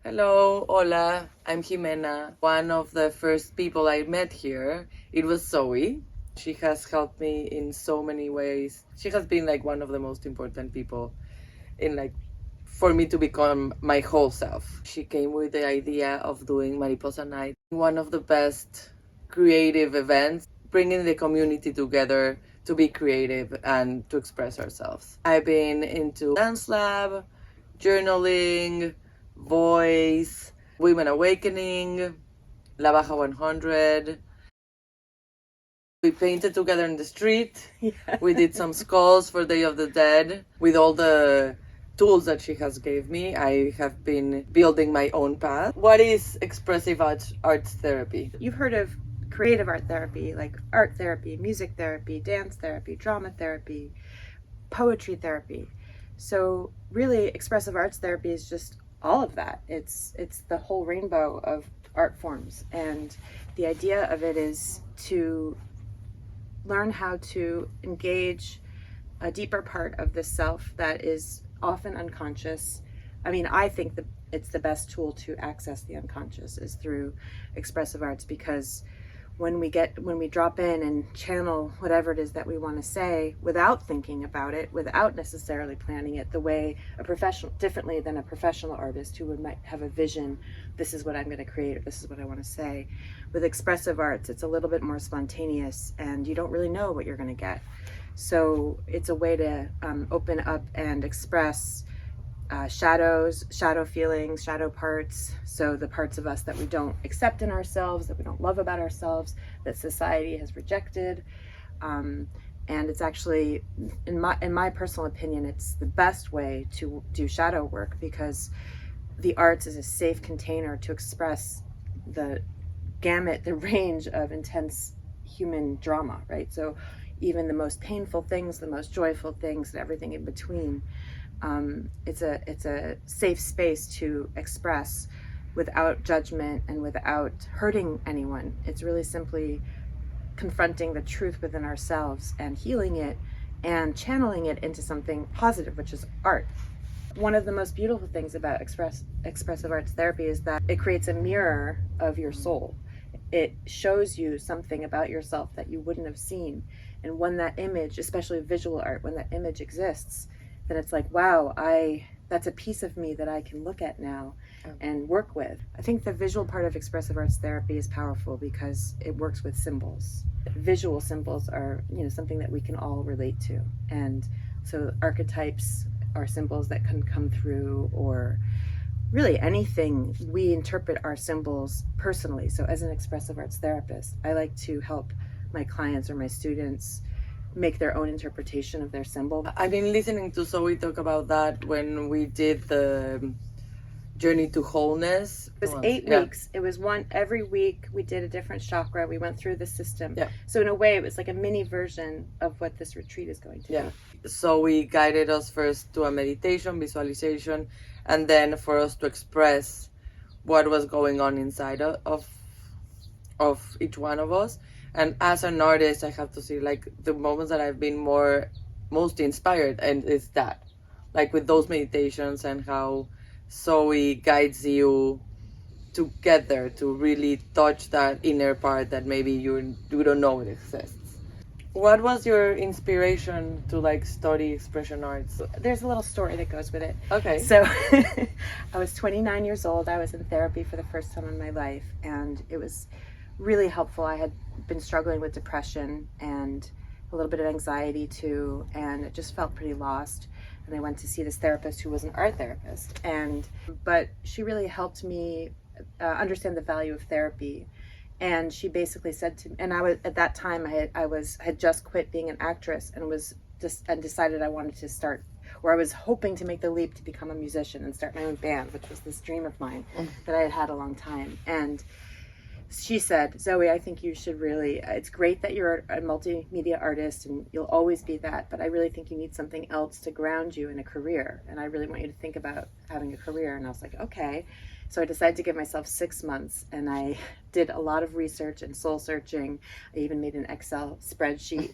Hello, hola, I'm Jimena. One of the first people I met here, it was Zoe. She has helped me in so many ways. She has been like one of the most important people in like for me to become my whole self. She came with the idea of doing Mariposa Night, one of the best creative events, bringing the community together to be creative and to express ourselves. I've been into dance lab, journaling, voice, women awakening, La Baja 100. We painted together in the street. Yeah. We did some skulls for Day of the Dead with all the tools that she has gave me. I have been building my own path. What is expressive arts therapy? You've heard of creative art therapy, like art therapy, music therapy, dance therapy, drama therapy, poetry therapy. So really expressive arts therapy is just all of that. It's the whole rainbow of art forms, and the idea of it is to learn how to engage a deeper part of the self that is often unconscious. I mean, I think that it's the best tool to access the unconscious is through expressive arts, because when we drop in and channel whatever it is that we want to say without thinking about it, without necessarily planning it, the way differently than a professional artist who might have a vision, this is what I'm going to create, or this is what I want to say. With expressive arts, it's a little bit more spontaneous, and you don't really know what you're going to get. So it's a way to open up and express shadow feelings, shadow parts. So the parts of us that we don't accept in ourselves, that we don't love about ourselves, that society has rejected. And it's actually, in my personal opinion, it's the best way to do shadow work, because the arts is a safe container to express the gamut, the range of intense human drama, right? So even the most painful things, the most joyful things, and everything in between. It's a safe space to express without judgment and without hurting anyone. It's really simply confronting the truth within ourselves and healing it and channeling it into something positive, which is art. One of the most beautiful things about expressive arts therapy is that it creates a mirror of your soul. It shows you something about yourself that you wouldn't have seen. And when that image, especially visual art, when that image exists, then it's like, wow, that's a piece of me that I can look at now and work with. I think the visual part of expressive arts therapy is powerful because it works with symbols. Visual symbols are, something that we can all relate to. And so archetypes are symbols that can come through, or really anything. We interpret our symbols personally. So as an expressive arts therapist, I like to help my clients or my students make their own interpretation of their symbol. I've been listening to Zoe talk about that when we did the journey to wholeness. It was 8 weeks. It was every week we did a different chakra. We went through the system. Yeah. So in a way, it was like a mini version of what this retreat is going to be. So we guided us first to a meditation, visualization, and then for us to express what was going on inside of each one of us. And as an artist, I have to say, like, the moments that I've been most inspired, and it's that, like with those meditations and how Zoe guides you to get there, to really touch that inner part that maybe you don't know it exists. What was your inspiration to study expression arts? There's a little story that goes with it. Okay. So I was 29 years old. I was in therapy for the first time in my life, and it was really helpful. I had been struggling with depression and a little bit of anxiety too, and it just felt pretty lost. And I went to see this therapist who was an art therapist, but she really helped me understand the value of therapy. And she basically said to me, and I was at that time I had just quit being an actress and decided I wanted to start, or I was hoping to make the leap to become a musician and start my own band, which was this dream of mine that I had had a long time. And she said, Zoe, I think you should really, it's great that you're a multimedia artist and you'll always be that, but I really think you need something else to ground you in a career. And I really want you to think about having a career. And I was like, okay. So I decided to give myself 6 months, and I did a lot of research and soul searching. I even made an Excel spreadsheet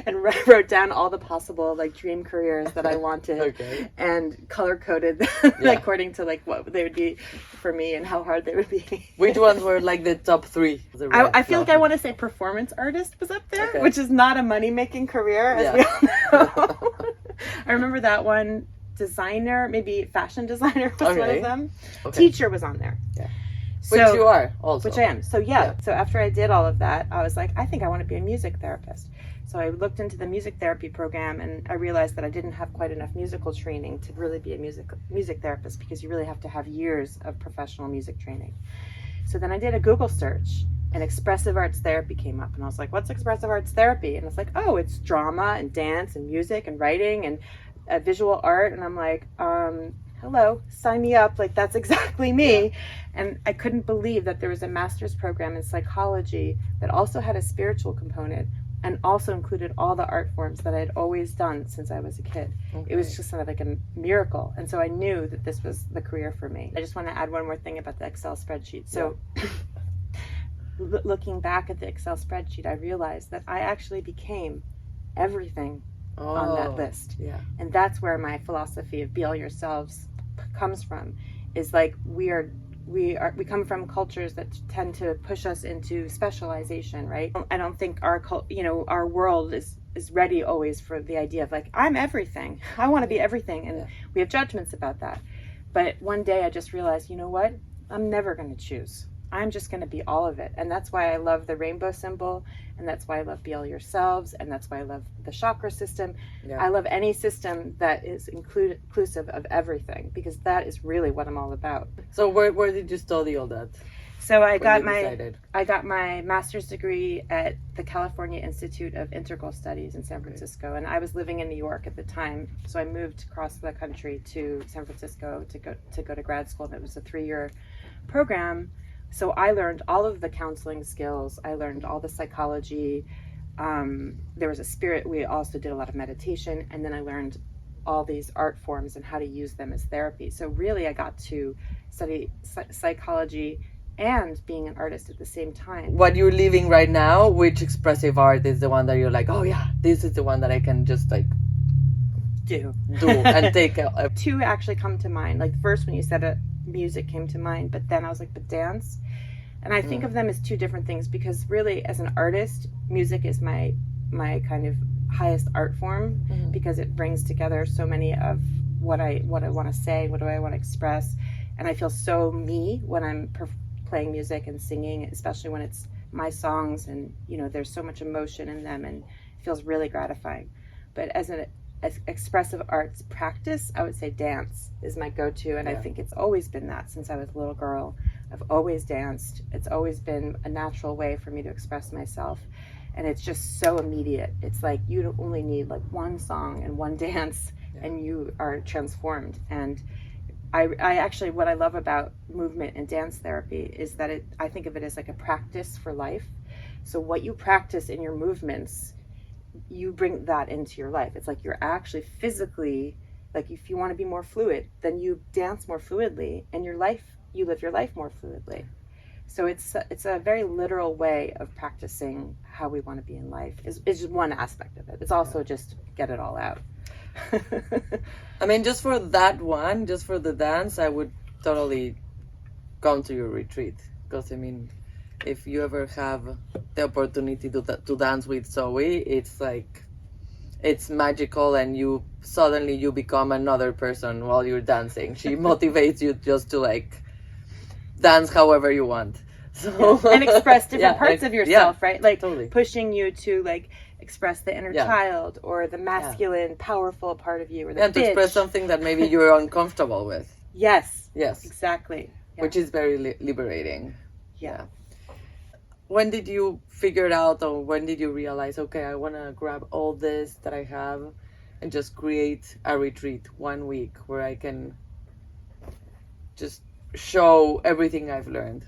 and wrote down all the possible like dream careers that I wanted, and color coded them according to like what they would be for me and how hard they would be. Which ones were like the top 3? I feel like I want to say performance artist was up there, which is not a money-making career, as we all know. I remember that one. Designer, maybe fashion designer was one of them. Teacher was on there. So, which you are also. Which I am. So so after I did all of that, I was like, I think I want to be a music therapist. So I looked into the music therapy program, and I realized that I didn't have quite enough musical training to really be a music therapist, because you really have to have years of professional music training. So then I did a Google search, and Expressive Arts Therapy came up, and I was like, what's Expressive Arts Therapy? And it's like, oh, it's drama and dance and music and writing and visual art. And I'm like, hello, sign me up. Like, that's exactly me. And I couldn't believe that there was a master's program in psychology that also had a spiritual component and also included all the art forms that I had always done since I was a kid. It was just sort of like a miracle. And so I knew that this was the career for me. I just want to add one more thing about the Excel spreadsheet. So looking back at the Excel spreadsheet, I realized that I actually became everything on that list. And that's where my philosophy of be all yourselves comes from, is like we come from cultures that tend to push us into specialization, right? I don't think our world is ready always for the idea of like, I'm everything. I want to be everything. And we have judgments about that. But one day I just realized, you know what? I'm never going to choose. I'm just going to be all of it. And that's why I love the rainbow symbol. And that's why I love Be All Yourselves. And that's why I love the Chakra System. I love any system that is inclusive of everything, because that is really what I'm all about. So where did you study all that? So I got my master's degree at the California Institute of Integral Studies in San Francisco. And I was living in New York at the time. So I moved across the country to San Francisco to go to grad school. And it was a 3-year program. So I learned all of the counseling skills. I learned all the psychology. There was a spirit. We also did a lot of meditation. And then I learned all these art forms and how to use them as therapy. So really I got to study psychology and being an artist at the same time. What you're living right now, which expressive art is the one that you're like, oh yeah, this is the one that I can just like do and take a... 2 actually come to mind. Like first when you said it, music came to mind, but then I was like, but dance. And I think of them as 2 different things, because really as an artist, music is my kind of highest art form, because it brings together so many of what I want to say, what do I want to express. And I feel so me when I'm playing music and singing, especially when it's my songs, and there's so much emotion in them, and it feels really gratifying. But as expressive arts practice, I would say dance is my go-to, and I think it's always been that since I was a little girl. I've always danced. It's always been a natural way for me to express myself, and it's just so immediate. It's like you only need like one song and one dance, and you are transformed. And I actually, what I love about movement and dance therapy is that I think of it as like a practice for life. So what you practice in your movements, you bring that into your life. It's like you're actually physically, like if you want to be more fluid, then you dance more fluidly, and you live your life more fluidly. So it's a very literal way of practicing how we want to be in life. Is just one aspect of it. It's also just get it all out. I mean, just for that one, just for the dance, I would totally come to your retreat, because I mean, if you ever have the opportunity to dance with Zoe, it's like, it's magical, and you become another person while you're dancing. She motivates you just to like dance however you want. So and express different parts of yourself, right? Like totally. Pushing you to like express the inner child, or the masculine, powerful part of you, or the to express something that maybe you're uncomfortable with. Yes, exactly. Which is very liberating. Yeah. When did you figure it out, or when did you realize, okay, I want to grab all this that I have and just create a retreat 1 week where I can just show everything I've learned?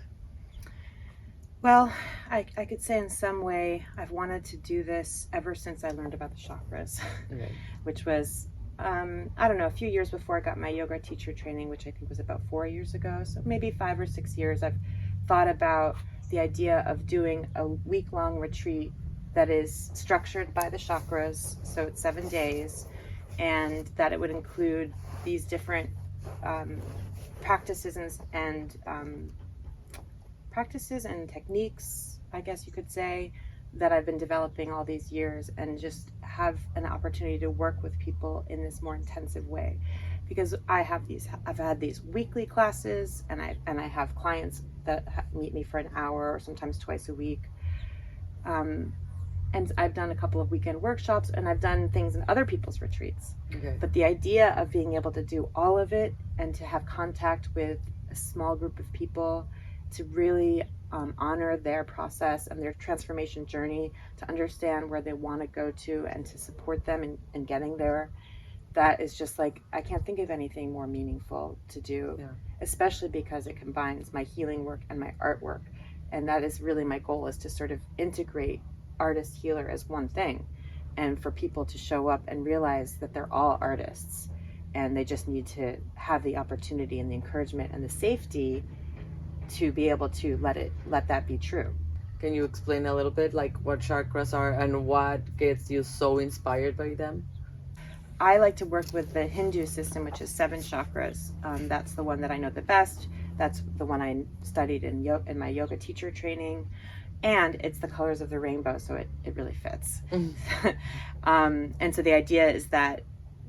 Well, I could say in some way I've wanted to do this ever since I learned about the chakras, which was, I don't know, a few years before I got my yoga teacher training, which I think was about 4 years ago. So maybe 5 or 6 years I've thought about the idea of doing a week-long retreat that is structured by the chakras, so it's 7 days, and that it would include these different practices and techniques, I guess you could say, that I've been developing all these years, and just have an opportunity to work with people in this more intensive way. Because I've had these weekly classes, and I have clients that meet me for an hour or sometimes twice a week. And I've done a couple of weekend workshops, and I've done things in other people's retreats. Okay. But the idea of being able to do all of it and to have contact with a small group of people, to really honor their process and their transformation journey, to understand where they want to go to, and to support them in getting there, that is just like, I can't think of anything more meaningful to do, especially because it combines my healing work and my artwork. And that is really my goal, is to sort of integrate artist healer as one thing, and for people to show up and realize that they're all artists, and they just need to have the opportunity and the encouragement and the safety to be able to let that be true. Can you explain a little bit like what chakras are and what gets you so inspired by them? I like to work with the Hindu system, which is 7 chakras. That's the one that I know the best. That's the one I studied in my yoga teacher training. And it's the colors of the rainbow, so it really fits. And so the idea is that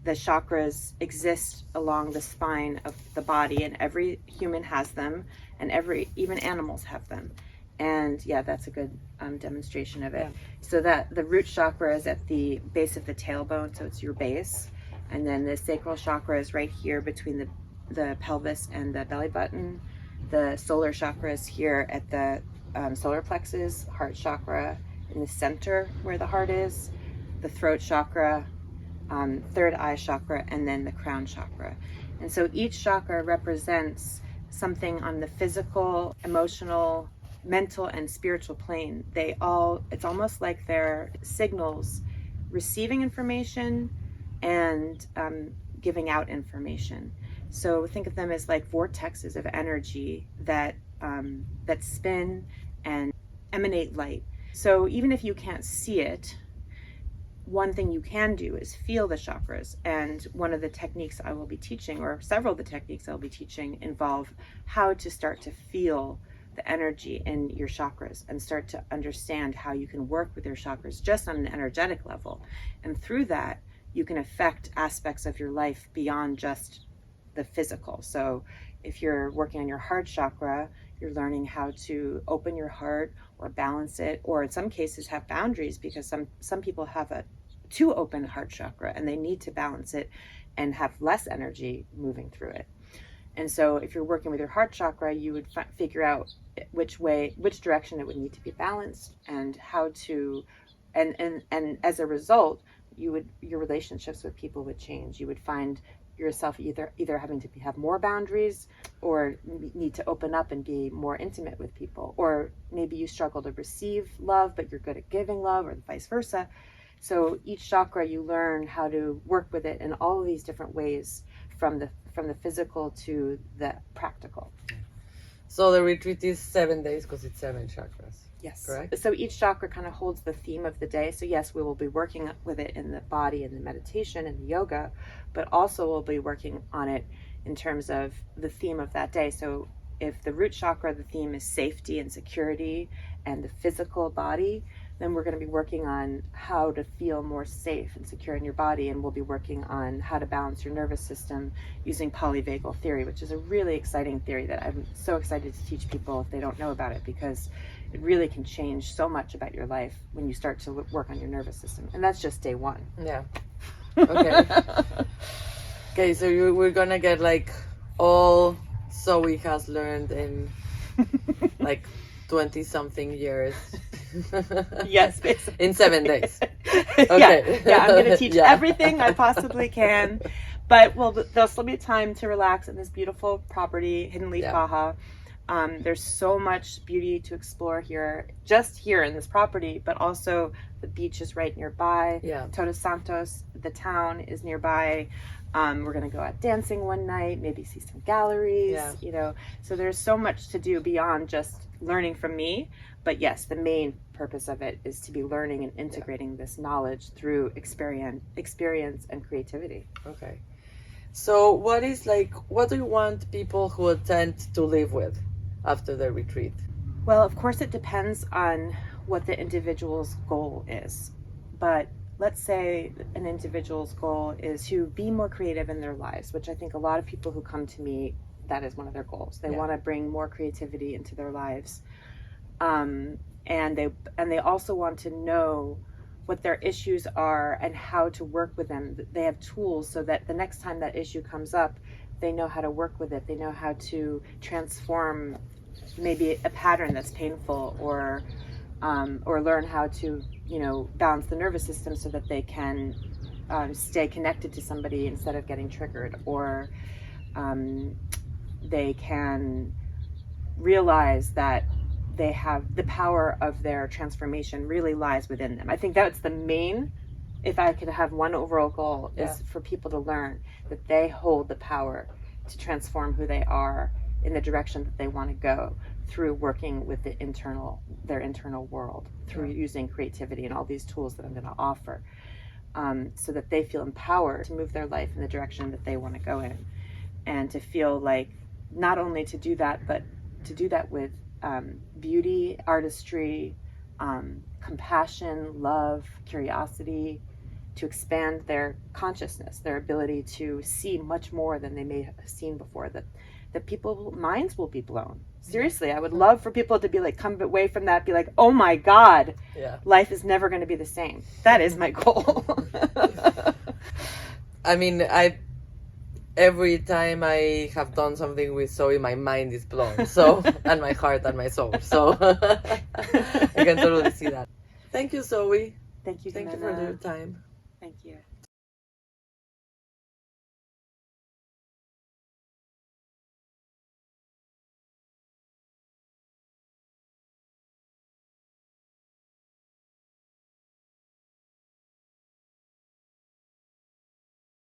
the chakras exist along the spine of the body, and every human has them, and even animals have them. And yeah, that's a good demonstration of it. Yeah. So that the root chakra is at the base of the tailbone, so it's your base. And then the sacral chakra is right here between the pelvis and the belly button. The solar chakra is here at the solar plexus, heart chakra in the center where the heart is, the throat chakra, third eye chakra, and then the crown chakra. And so each chakra represents something on the physical, emotional, mental, and spiritual plane. It's almost like they're signals receiving information and giving out information. So think of them as like vortexes of energy that spin and emanate light. So even if you can't see it, one thing you can do is feel the chakras. And one of the techniques I will be teaching, or several of the techniques I'll be teaching, involve how to start to feel the energy in your chakras and start to understand how you can work with your chakras just on an energetic level. And through that, you can affect aspects of your life beyond just the physical. So if you're working on your heart chakra, you're learning how to open your heart or balance it, or in some cases have boundaries, because some people have a too open heart chakra and they need to balance it and have less energy moving through it. And so if you're working with your heart chakra, you would figure out which direction it would need to be balanced, and how to, and as a result, your relationships with people would change. You would find yourself either having to have more boundaries, or need to open up and be more intimate with people, or maybe you struggle to receive love but you're good at giving love, or vice versa. So each chakra, you learn how to work with it in all of these different ways, from the physical to the practical. So the retreat is 7 days because it's 7 chakras. Yes. Correct? So each chakra kind of holds the theme of the day. So yes, we will be working with it in the body, in the meditation, and the yoga, but also we'll be working on it in terms of the theme of that day. So if the root chakra, the theme is safety and security and the physical body, then we're going to be working on how to feel more safe and secure in your body, and we'll be working on how to balance your nervous system using polyvagal theory, which is a really exciting theory that I'm so excited to teach people if they don't know about it, because it really can change so much about your life when you start to work on your nervous system. And that's just day 1. Yeah. Okay. Okay, so we're gonna get like all Zoe has learned in like 20-something years. Yes, basically. In 7 days. Okay. Yeah, I'm going to teach everything I possibly can. But there'll still be time to relax in this beautiful property, Hidden Leaf Baja. There's so much beauty to explore here, just here in this property, but also the beach is right nearby. Yeah. Todos, Santos, the town is nearby. We're going to go out dancing one night, maybe see some galleries, you know. So there's so much to do beyond just learning from me. But yes, the main purpose of it is to be learning and integrating this knowledge through experience and creativity. Okay. So what do you want people who attend to live with after the retreat? Well, of course, it depends on what the individual's goal is. But let's say an individual's goal is to be more creative in their lives, which I think a lot of people who come to me, that is one of their goals. They want to bring more creativity into their lives. And they also want to know what their issues are and how to work with them. They have tools so that the next time that issue comes up, they know how to work with it. They know how to transform maybe a pattern that's painful, or learn how to, you know, balance the nervous system so that they can stay connected to somebody instead of getting triggered, or they can realize that they have the power of their transformation really lies within them. I think that's the main, if I could have one overall goal, is for people to learn that they hold the power to transform who they are in the direction that they want to go through working with their internal world, through using creativity and all these tools that I'm going to offer, so that they feel empowered to move their life in the direction that they want to go in, and to feel like not only to do that, but to do that with beauty, artistry, compassion, love, curiosity, to expand their consciousness, their ability to see much more than they may have seen before, that people's minds will be blown. Seriously, I would love for people to be like, come away from that, be like, oh my God, life is never going to be the same. That is my goal. I mean, every time I have done something with Zoe, my mind is blown. So, and my heart and my soul. So, I can totally see that. Thank you, Zoe. Thank you, Thank you Jimena. for your time. Thank you.